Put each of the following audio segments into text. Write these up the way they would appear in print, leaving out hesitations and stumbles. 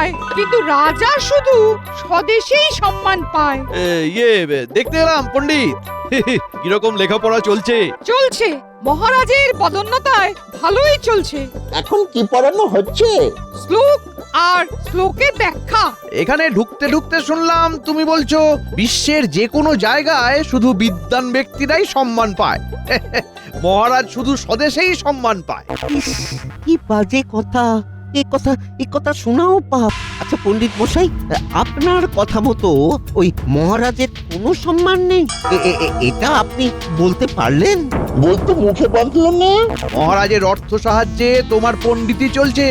পায়, কিন্তু রাজা শুধু স্বদেশেই সম্মান পায়। দেখতে এলাম পণ্ডিত। কিরকম লেখাপড়া চলছে? চলছে, মহারাজের পদোন্নতায় ভালোই চলছে। এখন কি পড়ানো হচ্ছে? শ্লোক আর শ্লোকের ব্যাখ্যা। এখানে ঢুকতে ঢুকতে শুনলাম তুমি বলছো বিশ্বের যে কোনো জায়গায় শুধু বিদ্বান ব্যক্তিরাই সম্মান পায়। মহারাজ শুধু স্বদেশেই সম্মান পায়। ইস, কি বাজে কথা! এ কথা শোনাও পাপ। আচ্ছা পণ্ডিত মশাই, আপনার কথা মতো ওই মহারাজের কোনো সম্মান নেই, এটা আপনি বলতে পারলেন? বলতে মুখে বাঁধলো না। মহারাজের অর্থ সাহায্যে তোমার পণ্ডিতই চলছে,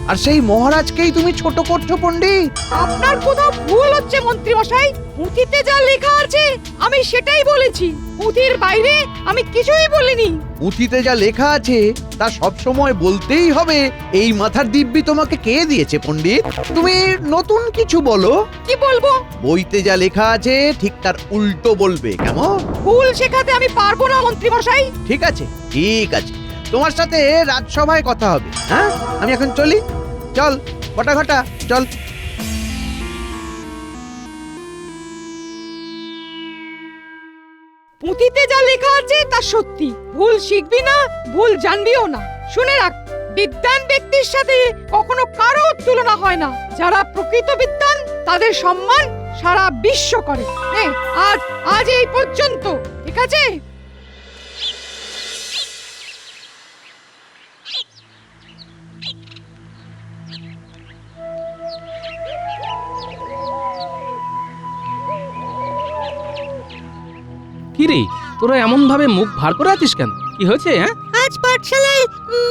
আর সেই মহারাজকেই তুমি ছোট করছো পণ্ডিত। আপনার কোথাও ভুল হচ্ছে মন্ত্রী মশাই। পুঁথিতে যা লেখা আছে আমি সেটাই বলেছি, পুঁথির বাইরে আমি কিছুই বলিনি। পুঁথিতে যা লেখা আছে তা সবসময় বলতেই হবে, এই মাথার দিব্যি তোমাকে কে দিয়েছে পণ্ডিত? তুমি নতুন কিছু বলো। কি বলবো? বইতে যা লেখা আছে ঠিক তার উল্টো বলবে, কেমন? ভুল শেখাতে আমি পারবো না মন্ত্রী মশাই। ঠিক আছে, ঠিক আছে, তোমার সাথে রাজসভায় কথা হবে। হ্যাঁ, আমি এখন চলি। চল ঘটা ঘটা, চল। পুঁথিতে যা লেখা আছে তা সত্যি, ভুল শিখবি না, ভুল জানবিও না। শুনে রাখ, বিদ্বান ব্যক্তির সাথে কখনো কারো তুলনা হয় না। যারা প্রকৃত বিদ্বান তাদের সম্মান সারা বিশ্ব করে। আজ এই পর্যন্ত, ঠিক আছে? কি রে, তোরা এমন ভাবে মুখ ভার করে আছিস কেন? কি হয়েছে? হ্যাঁ, আজ পাঠশালায়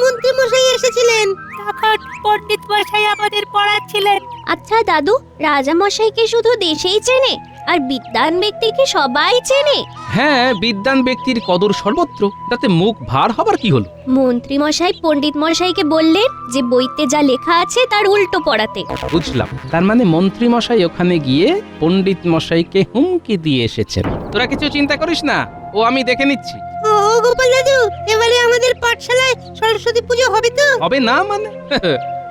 মন্ত্রী মশাই এসেছিলেন, তখন পণ্ডিত মশাই আমাদের পড়াচ্ছিলেন। আচ্ছা দাদু, রাজা মশাইকে শুধু দেশেই চেনে আর বিদ্বান ব্যক্তিকে সবাই চেনে? হ্যাঁ, বিদ্বান ব্যক্তির কদর সর্বত্র, তাতে মুখ ভার হবার কি হলো? মন্ত্রী মশাই পণ্ডিত মশাইকে বললেন যে বইতে যা লেখা আছে তার উল্টো পড়াতে। বুঝলাম, তার মানে মন্ত্রী মশাই ওখানে গিয়ে পণ্ডিত মশাইকে হুমকি দিয়ে এসেছেন। তোরা কিছু চিন্তা করিস না, ও আমি দেখে নিচ্ছি। ও গোপাল দাদু, এবারে আমাদের পাঠশালায় সরস্বতী পুজো হবে তো? হবে না মানে?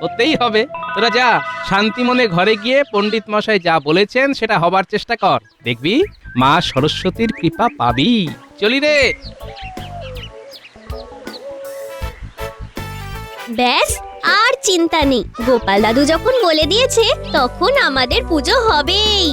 হতেই হবে। তোরা যা, শান্তি মনে ঘরে গিয়ে পণ্ডিত মশাই যা বলেছেন সেটা হবার চেষ্টা কর, দেখবি মা সরস্বতীর কৃপা পাবি। চলি রে। ব্যাস, আর চিন্তা নেই। গোপাল দাদু যখন বলে দিয়েছে তখন আমাদের পুজো হবেই।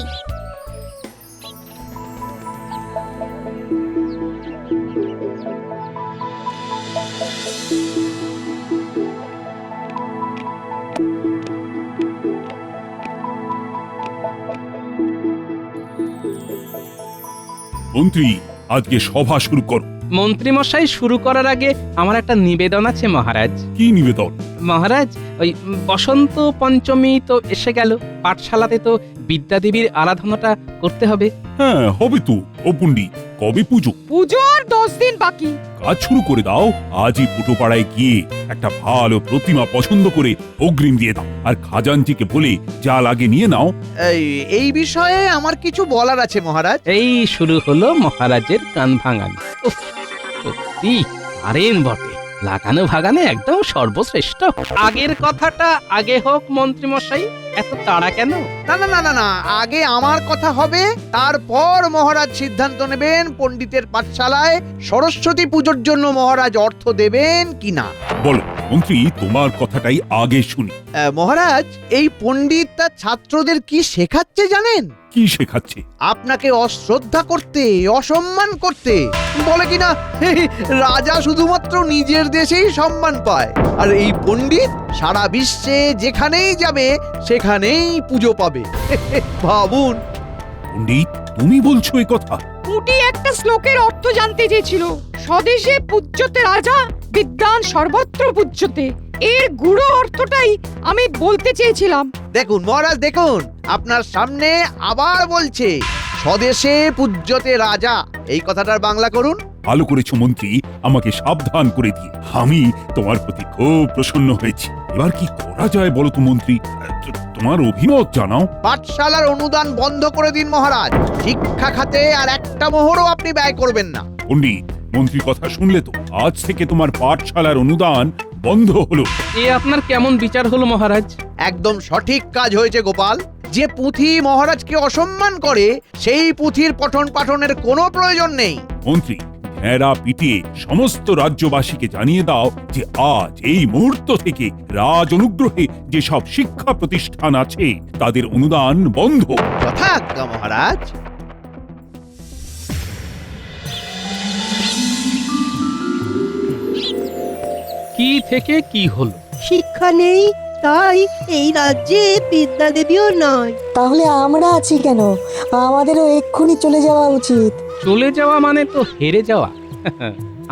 মন্ত্রী, আজকে সভা শুরু করো। মন্ত্রী মশাই শুরু করার আগে আমার একটা নিবেদন আছে মহারাজ। কি নিবেদন? মহারাজ, ওই বসন্ত পঞ্চমী তো এসে গেল, পাঠশালাতে তো বিদ্যাদেবীর আরাধনাটা করতে হবে। হ্যাঁ, হবে তো। ও পণ্ডিত, কবে পুজো? পুজো আর 10 দিন বাকি। কাজ শুরু করে দাও। আজই পুটোপাড়ায় গিয়ে একটা ভালো প্রতিমা পছন্দ করে অগ্রিম দিয়ে দাও, আর খাজানজিকে বলে যা লাগে নিয়ে নাও। এই বিষয়ে আমার কিছু বলার আছে মহারাজ। এই শুরু হলো মহারাজের কান ভাঙানি। উফ, সত্যি পারেন বটে, লাগানো ভাগানে একদম সর্বশ্রেষ্ঠ। আগের কথাটা আগে হোক মন্ত্রী মশাই, এত তাড়া কেন? না না না না না, আগে আমার কথা হবে, তারপর মহারাজ সিদ্ধান্ত নেবেন পণ্ডিতের পাঠশালায় সরস্বতী পুজোর জন্য মহারাজ অর্থ দেবেন কিনা। বলো মন্ত্রী, তোমার কথাটাই আগে শুনি। মহারাজ, এই পণ্ডিত তার ছাত্রদের কি শেখাচ্ছে জানেন? কি শেখাচ্ছে? আপনাকে অশ্রদ্ধা করতে, অসম্মান করতে। বলে কিনা রাজা শুধুমাত্র নিজের দেশেই সম্মান পায়, আর এই পণ্ডিত সারা বিশ্বে যেখানেই যাবে সেখানেই পুজো পাবে। ভাবুন। পণ্ডিত, তুমি বলছো এই কথা? পুঁটি একটা শ্লোকের অর্থ জানতে চেয়েছিল। স্বদেশে পূজ্যতে রাজা, বিদ্বান সর্বত্র পূজ্যতে। এর গূঢ় অর্থটাই আমি বলতে চেয়েছিলাম। দেখুন মহারাজ, দেখুন, আপনার সামনে আবার বলছে স্বদেশে পূজ্যতে রাজা। এই কথাটার বাংলা করুন। ভালো করেছো মন্ত্রী, আমাকে সাবধান করে দিয়ে। আমি তোমার প্রতি খুব প্রসন্ন হয়েছি। এবার কি করা যায় বলো তো মন্ত্রী, তোমার অভিমত জানাও। পাঠশালার অনুদান বন্ধ করে দিন মহারাজ। শিক্ষা খাতে আর একটা মোহরও আপনি ব্যয় করবেন না। পণ্ডিত, মন্ত্রীর কথা শুনলে তো? আজ থেকে তোমার পাঠশালার অনুদান বন্ধ হলো। এ আপনার কেমন বিচার হলো মহারাজ? একদম সঠিক কাজ হয়েছে গোপাল। যে পুঁথি মহারাজকে অসম্মান করে সেই পুঁথির পঠন পাঠনের কোনো প্রয়োজন নেই। মন্ত্রী, ঘেরা পিটিয়ে সমস্ত রাজ্যবাসীকে জানিয়ে দাও যে আজ এই মুহূর্ত থেকে রাজ অনুগ্রহে যেসব শিক্ষা প্রতিষ্ঠান আছে তাদের অনুদান বন্ধ। যথাজ্ঞা মহারাজ। কি থেকে কি হলো? শিক্ষা নেই, তাই এই রাজ্যে বিদ্যা দেবীও নয়। তাহলে আমরা আছি কেন? আমাদেরও এক্ষুনি চলে যাওয়া উচিত। চলে যাওয়া মানে তো হেরে যাওয়া।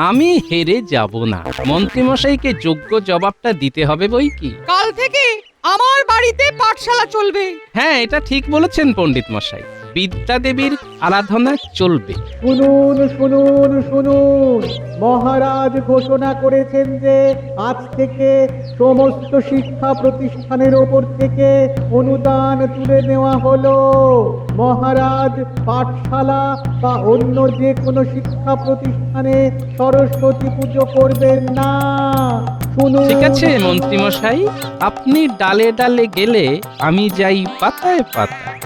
আমি হেরে যাব না। মন্ত্রীমশাইকে যোগ্য জবাবটা দিতে হবে বই কি। কাল থেকে আমার বাড়িতে পাঠশালা চলবে। হ্যাঁ, এটা ঠিক বলেছেন পণ্ডিত মশাই। বিদ্যা দেবীর আরাধনা চলবে। শুনুন শুনুন শুনুন, মহারাজ ঘোষণা করেছেন যে আজ থেকে সমস্ত শিক্ষা প্রতিষ্ঠানের ওপর থেকে অনুদান তুলে নেওয়া হলো। মহারাজ পাঠশালা বা অন্য যে কোনো শিক্ষা প্রতিষ্ঠানে সরস্বতী পুজো করবেন না। শুনুন। ঠিক আছে মন্ত্রীমশাই, আপনি ডালে ডালে গেলে আমি যাই পাতায় পাতায়।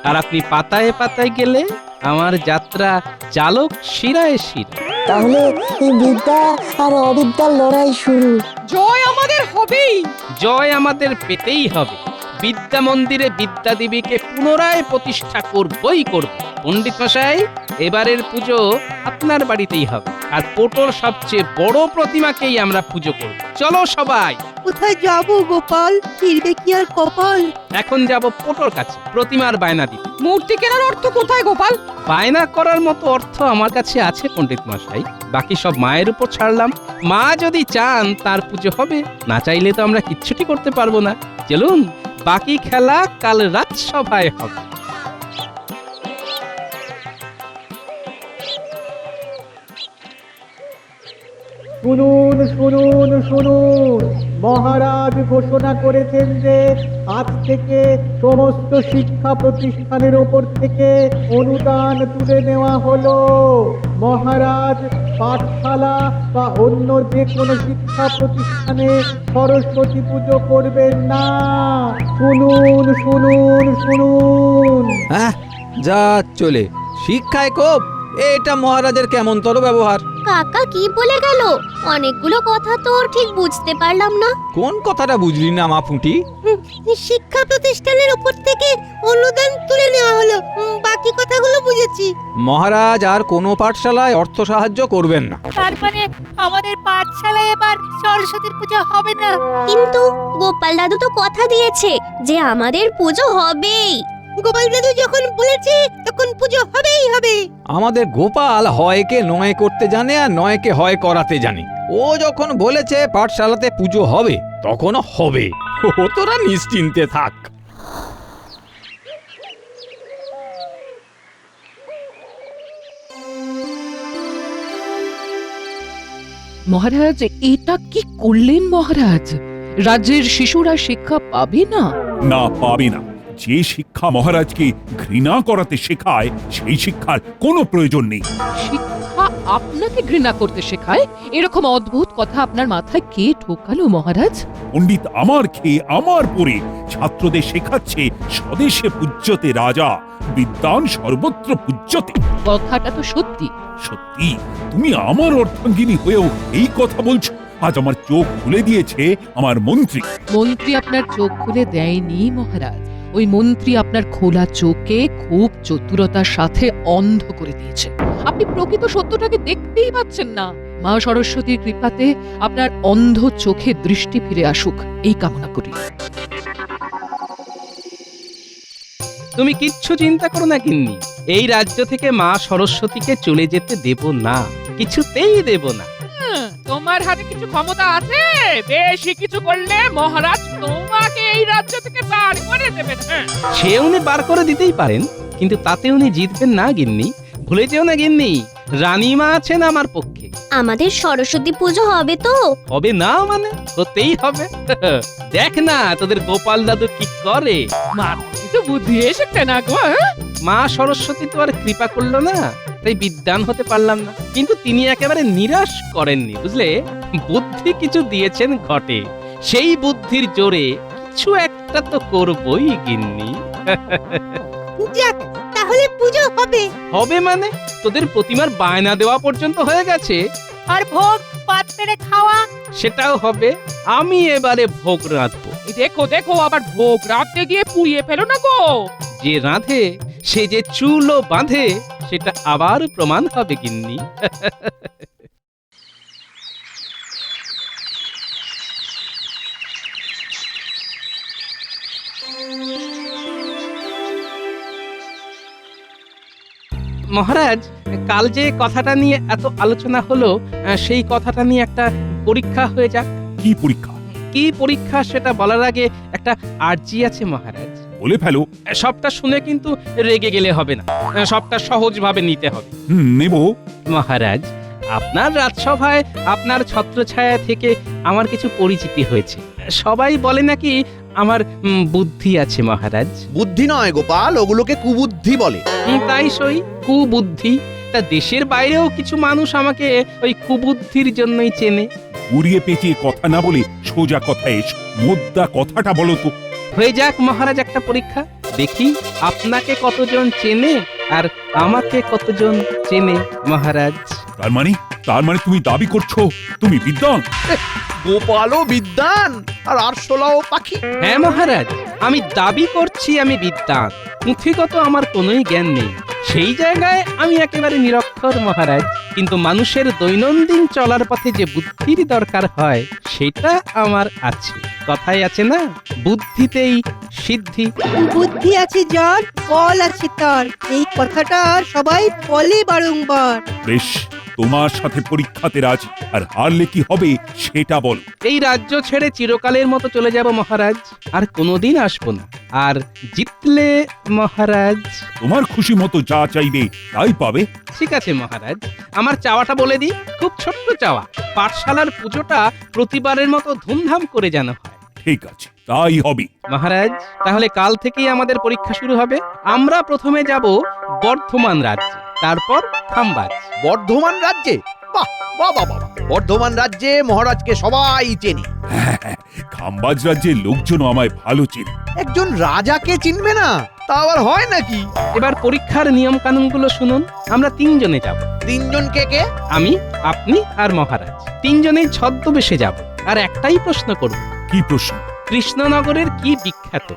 আর আপনি পাতায় পাতায় গেলে আমার যাত্রা চালক শিরায় শিরা। তাহলে এই বিদ্যা আর অবিদ্যার লড়াই শুরু। জয় আমাদের হবেই। জয় আমাদের পেতেই হবে। বিদ্যা মন্দিরে বিদ্যা দেবীকে পুনরায় প্রতিষ্ঠা করবই করব। পণ্ডিত মশাই, এবারের পুজো আপনার বাড়িতেই হবে। আর পোটোর সবচেয়ে বড় প্রতিমাকেই আমরা পুজো করব। চলো সবাই। কোথায় যাব গোপাল? ফিরবে কি আর কপাল? এখন যাব পোটোর কাছে প্রতিমার বায়না দিতে। মূর্তি কেনার অর্থ কোথায় গোপাল? বায়না করার মতো অর্থ আমার কাছে আছে পণ্ডিত মশাই। বাকি সব মায়ের উপর ছাড়লাম। মা যদি চান তার পুজো হবে, না চাইলে তো আমরা কিচ্ছুটি করতে পারবো না। চলুন, বাকি খেলা কাল রাজসভায় হবে। শুনুন শুনুন শুনুন, মহারাজ ঘোষণা করেছেন যে আজ থেকে সমস্ত শিক্ষা প্রতিষ্ঠানের ওপর থেকে অনুদান তুলে নেওয়া হলো। মহারাজ পাঠশালা বা অন্য যে কোনো শিক্ষা প্রতিষ্ঠানে সরস্বতী পুজো করবেন না। শুনুন শুনুন শুনুন। হ্যাঁ, যা চলে শিক্ষায় কোপ, এটা মহারাজের কেমনতর ব্যবহার। কাকা কি বলে গেল? অনেকগুলো কথা তো ঠিক বুঝতে পারলাম না। কোন কথাটা বুঝলি না মাফুটি? শিক্ষা প্রতিষ্ঠানের উপর থেকে অনুদান তুলে নেওয়া হলো, বাকি কথাগুলো বুঝেছি। মহারাজ আর কোনো পাঠশালায় অর্থ সাহায্য করবেন না। তার মানে আমাদের পাঠশালায় এবার সরস্বতীর পূজা হবে না। কিন্তু গোপাল দাদু তো কথা দিয়েছে যে আমাদের পুজো হবেই। গোপাল দাদু যখন বলেছে তখন পুজো হবেই হবে। আমাদের গোপাল হয়কে নয় করতে জানে আর নয়কে হয় করাতে জানে। ও যখন বলেছে পাঠশালাতে পুজো হবে, তখন হবে। ও তোরা নিশ্চিন্তে থাক। মহারাজ, এটা কি করলেন মহারাজ? রাজ্যের শিশুরা শিক্ষা পাবে না? না, পাবে না। যে শিক্ষা মহারাজকে ঘৃণা করাতে শেখায় সেই শিক্ষার কোনো প্রয়োজন নেই। শিক্ষা আপনাকে ঘৃণা করতে শেখায়? এরকম অদ্ভুত কথা আপনার মাথায় কে ঢোকালো মহারাজ? পণ্ডিত আমার খেয়ে আমার পরে ছাত্রদের শেখাচ্ছে স্বদেশে পূজ্যতে রাজা, বিদ্বান সর্বত্র পূজ্যতে। কথাটা তো সত্যি। সত্যি? তুমি আমার অর্ধাঙ্গিনী হয়েও এই কথা বলছো? আজ আমার চোখ খুলে দিয়েছে আমার মন্ত্রী। মন্ত্রী আপনার চোখ খুলে দেয়নি মহারাজ। ওই মন্ত্রী আপনার খোলা চোখে খুব চতুরতার সাথে অন্ধ করে দিয়েছে। আপনি প্রকৃত সত্যটাকে দেখতেই পাচ্ছেন না। মা সরস্বতীর কৃপাতে আপনার অন্ধ চোখে দৃষ্টি ফিরে আসুক, এই কামনা করি। তুমি কিচ্ছু চিন্তা করো না গিন্নি। এই রাজ্য থেকে মা সরস্বতীকে চলে যেতে দেব না, কিছুতেই দেব না। তোমার হাতে কিছু ক্ষমতা আছে? বেশি কিছু করলে মহারাজ তোমাকে এই রাজ্য থেকে বার করে দেবেন। সে উনি বার করে দিতেই পারেন, কিন্তু তাতে উনি জিতবেন না গিন্নি। ভুলে যেও না গিন্নি, রানীমা আছেন আমার পক্ষে। আমাদের সরস্বতী পুজো হবে তো? হবে না মানে? হতেই হবে। দেখ না তোদের গোপাল দাদু কি করে। মার কিছু বুদ্ধি এসেছে না গো? মা সরস্বতী তো আর কৃপা করলো না, তাই বিদ্বান হতে পারলাম না। কিন্তু তিনি একেবারে নিরাশ করেননি, বুঝলে, বুদ্ধি কিছু দিয়েছেন ঘটে, সেই বুদ্ধির জোরে কিছু একটা তো করবই গিন্নি। যাক, তাহলে পুজো হবে। হবে মানে? তোদের প্রতিমার বায়না দেওয়া পর্যন্ত হয়ে গেছে। আর ভোগ পাত পেরে খাওয়া। সেটাও হবে। আমি এবারে ভোগ রাঁধবো। এই দেখো দেখো, আবার ভোগ রাখতে গিয়ে পুড়িয়ে ফেলো না গো। যে রাঁধে সে যে চুলও বাঁধে, সেটা আবার প্রমাণ হবে গিন্নি। মহারাজ, কাল যে কথাটা নিয়ে এত আলোচনা হলো, সেই কথাটা নিয়ে একটা পরীক্ষা হয়ে যাক। কি পরীক্ষা? কি পরীক্ষা সেটা বলার আগে একটা আর্জি আছে মহারাজ। বলে ফেলো। সবটা শুনে কিন্তু রেগে গেলে হবে না, সবটা সহজভাবে নিতে হবে। নেব। মহারাজ, আপনার রাজসভায় আপনার ছত্রছায়া থেকে আমার কিছু পরিচিতি হয়েছে। সবাই বলে নাকি আমার বুদ্ধি আছে মহারাজ। বুদ্ধি নয় গোপাল, ওগুলোকে কুবুদ্ধি বলে। তাই সই, কুবুদ্ধি। তা দেশের বাইরেও কিছু মানুষ আমাকে ওই কুবুদ্ধির জন্যই চেনে। উড়িয়ে পেঁচিয়ে কথা না বলে সোজা কথা এসো। মোদ্দা কথাটা বলো তো। হয়ে যাক মহারাজ একটা পরীক্ষা, দেখি আপনাকে কতজন চেনে আর আমাকে কতজন চেনে মহারাজ। তার মানে তুমি দাবি করছো তুমি বিদ্বান? গোপালও বিদ্বান আর আরশোলাও পাখি। হ্যাঁ মহারাজ, আমি দাবি করছি আমি বিদ্বান, পুঁথিগত আমার কোনোই জ্ঞান নেই। সেই জায়গায় আমি একেবারে নিরক্ষর মহারাজ, কিন্তু মানুষের দৈনন্দিন চলার পথে যে বুদ্ধির দরকার হয় সেটা আমার আছে। কথাই আছে না, বুদ্ধিতেই সিদ্ধি। বুদ্ধি আছে যার, বল আছে তার, এই কথাটা সবাই বলে বারংবার। বেশ, তোমার সাথে পরীক্ষাতে রাজি। আর হারলে কি হবে সেটা বলো। এই রাজ্য ছেড়ে চিরকালের মতো চলে যাব মহারাজ, আর কোনোদিন আসবো না। আর জিতলে মহারাজ? তোমার খুশি মতো যা চাইবে তাই পাবে। ঠিক আছে মহারাজ, আমার চাওয়াটা বলে দিই, খুব ছোট্ট চাওয়া। পাঠশালার পুজোটা প্রতিবারের মতো ধুমধাম করে যেন হয়। ঠিক আছে, তাই হবে। মহারাজ, তাহলে কাল থেকেই আমাদের পরীক্ষা শুরু হবে। আমরা প্রথমে যাব বর্ধমান রাজ্যে, তারপর খাম্বাজ। বর্ধমান রাজ্যে? বাহ বাহ বাহ বাহ! বর্ধমান রাজ্যে মহারাজকে সবাই চেনে। খাম্বাজ রাজ্যের লোকজনও আমায় ভালো চেনে। একজন রাজাকে চিনবে না, তা আবার হয় নাকি? এবার পরীক্ষার নিয়ম কানুনগুলো শুনুন। আমরা তিনজনে যাব। তিনজন কে কে? আমি, আপনি আর মহারাজ। তিনজনেই ছদ্মবেশে যাব, আর একটাই প্রশ্ন করব। কি প্রশ্ন? কৃষ্ণনগরের কি বিখ্যাত?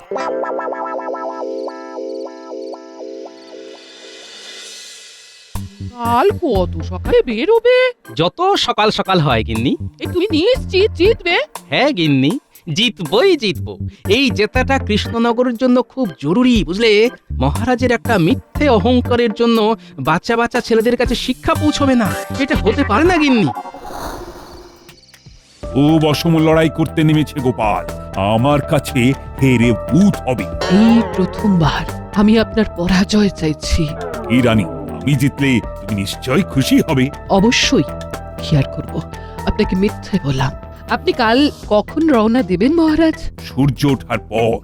কাল কত সকালে বেরোবে? যত সকাল সকাল হয় গিন্নি। তুমি নিশ্চিত জিতবে? হ্যাঁ গিন্নি, জিতবই জিতবো। এই জেতাটা কৃষ্ণনগরের জন্য খুব জরুরি, বুঝলে। মহারাজের একটা মিথ্যে অহংকারের জন্য বাচ্চা বাচ্চা ছেলেদের কাছে শিক্ষা পৌঁছবে না, এটা হতে পারে না গিন্নি। ও অসম লড়াই করতে নেমেছে গোপাল, আমার কাছে হেরে ভূত হবে। এই প্রথমবার আমি আপনার পরাজয় চাইছি। এই রানী, আমি জিতলে তুমি নিশ্চয় খুশি হবে। অবশ্যই। কি আর করব, আপনাকে মিথ্যে বললাম। আপনি কাল কখন রওনা দেবেন মহারাজ? সূর্য ওঠার পর।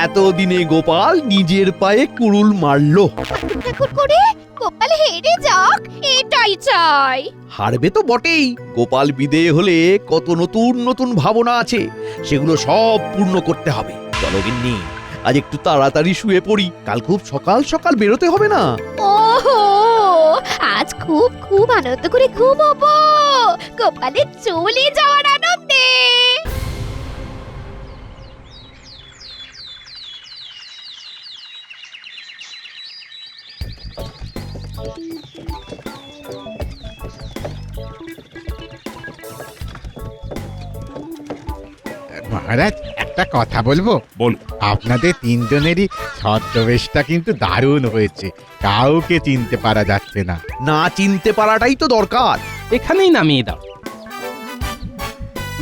এতদিনে গোপাল নিজের পায়ে কুড়ুল মারলো। ঠাকুর করে গোপাল হেরে যাক, এটাই চাই। হারবে তো বটেই। গোপাল বিদেয় হলে কত নতুন নতুন ভাবনা আছে, সেগুলো সব পূর্ণ করতে হবে। চলো গিন্নি, আজ একটু তাড়াতাড়ি শুয়ে পড়ি, কাল খুব সকাল সকাল বেরোতে হবে না? ওহো, আজ খুব খুব আনন্দ করে ঘুমাবো, গোপালের চলে যাওয়ার আনন্দে। মহারাজ, একটা কথা বলবো? বল। আপনাদের তিনজনেরই ছদ্মবেশটা কিন্তু দারুণ হয়েছে, কাউকে চিনতে পারা যাচ্ছে না। না চিনতে পারাটাই তো দরকার। এখানেই নামিয়ে দাও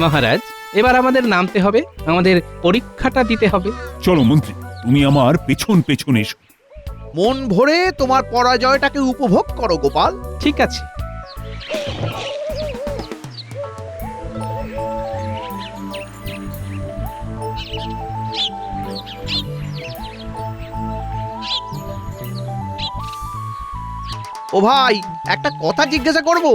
মহারাজ। এবার আমাদের নামতে হবে, আমাদের পরীক্ষাটা দিতে হবে। চলো মন্ত্রী, তুমি আমার পেছন পেছন এসো। মন ভরে তোমার পরাজয়টাকে উপভোগ করো গোপাল। ঠিক আছে। ও ভাই, একটা কথা জিজ্ঞাসা করব।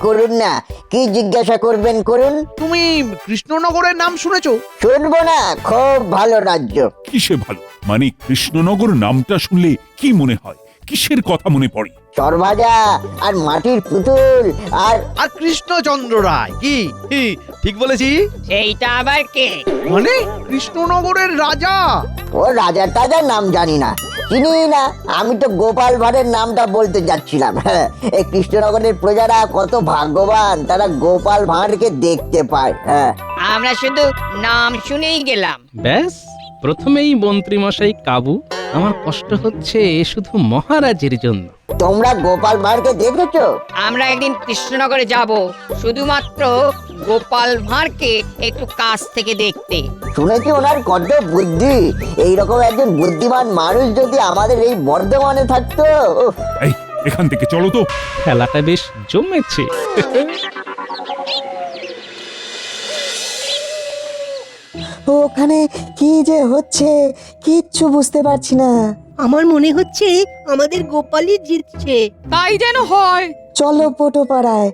করুন না, কি জিজ্ঞাসা করবেন করুন। তুমি কৃষ্ণনগরের নাম শুনেছো? শুনবো না, খুব ভালো রাজ্য। কিসে ভালো? মানে কৃষ্ণনগর নামটা শুনলে কি মনে হয়? কিসের কথা মনে পড়ে? চরভাজা আর মাটির পুতুল আর আর কৃষ্ণচন্দ্র রায়। কি ঠিক বলেছি? সেইটা আবার কে? মানে কৃষ্ণনগরের রাজা। ও রাজা টাজার নাম জানি না, চিনি না। আমি তো গোপাল ভাঁড়ের নামটা বলতে যাচ্ছিলাম। হ্যাঁ, এই কৃষ্ণনগরের প্রজারা কত ভাগ্যবান, তারা গোপাল ভাঁড়কে দেখতে পায়। হ্যাঁ, আমরা শুধু নাম শুনেই গেলাম। ব্যাস, প্রথমেই মন্ত্রীমশাই কাবু। আমার কষ্ট হচ্ছে শুধু মহারাজের জন্য। তোমরা গোপাল ভাঁড়কে দেখেছো? আমরা একদিন কৃষ্ণনগরে যাব শুধুমাত্র গোপাল ভাঁড়কে একটু কাছ থেকে দেখতে। শুনেছি ওনার কত বুদ্ধি। এইরকম একজন বুদ্ধিমান মানুষ যদি আমাদের এই বর্ধমানে থাকতো। উফ, এই এখান থেকে চলো তো। খেলাটা বেশ জমেছে। ওখানে কি যে হচ্ছে কিচ্ছু বুঝতে পারছি না। আমার মনে হচ্ছে আমাদের গোপালই জিতছে। তাই যেন হয়। চলো পোটো পাড়ায়,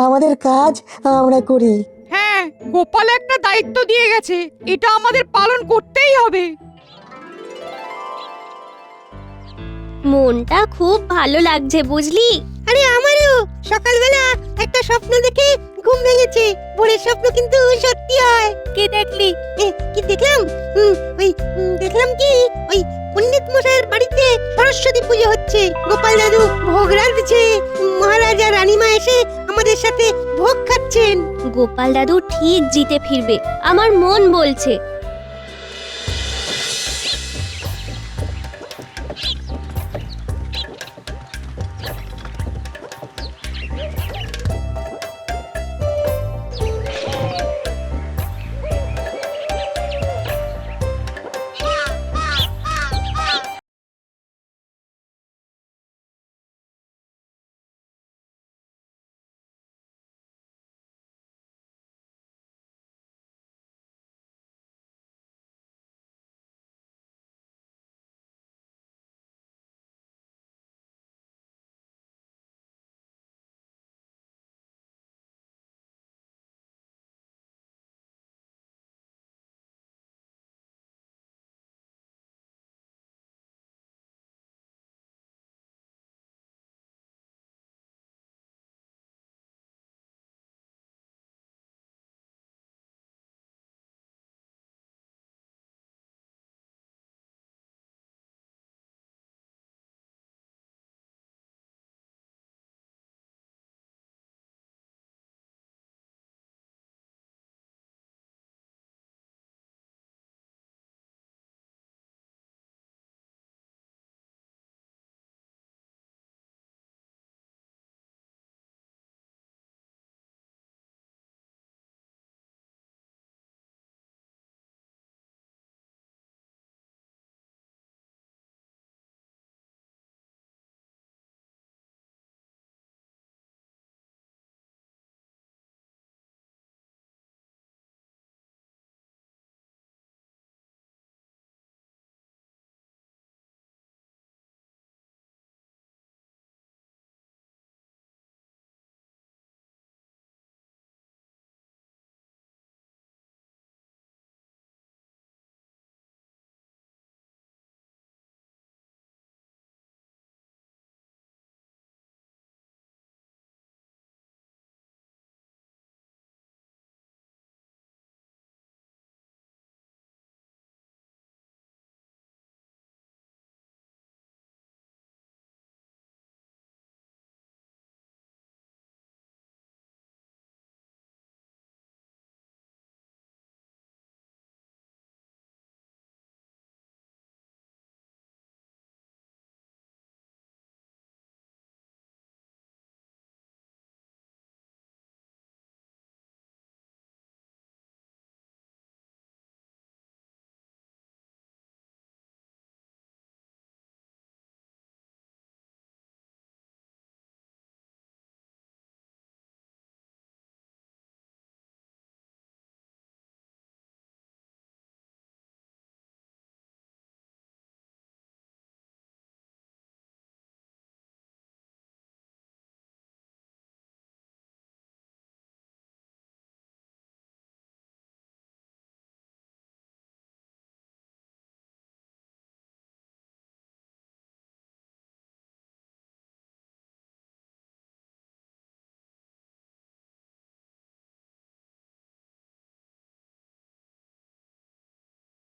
আমাদের কাজ আমরা করি। হ্যাঁ, গোপাল একটা দায়িত্ব দিয়ে গেছে, এটা আমাদের পালন করতেই হবে। মনটা খুব ভালো লাগছে বুঝলি। আরে আমারও সকালবেলা একটা স্বপ্ন দেখে ঘুম ভেঙেছে। ভোরের স্বপ্ন কিন্তু সত্যি হয়। কি দেখলি? কি দেখলাম? দেখলাম কি ওই পণ্ডিত মশাইয়ের বাড়িতে সরস্বতী পুজো হচ্ছে। গোপাল দাদু ভোগ রাঁধছে, মহারাজা রানীমা এসে আমাদের সাথে ভোগ খাচ্ছেন। গোপাল দাদু ঠিক জিতে ফিরবে, আমার মন বলছে।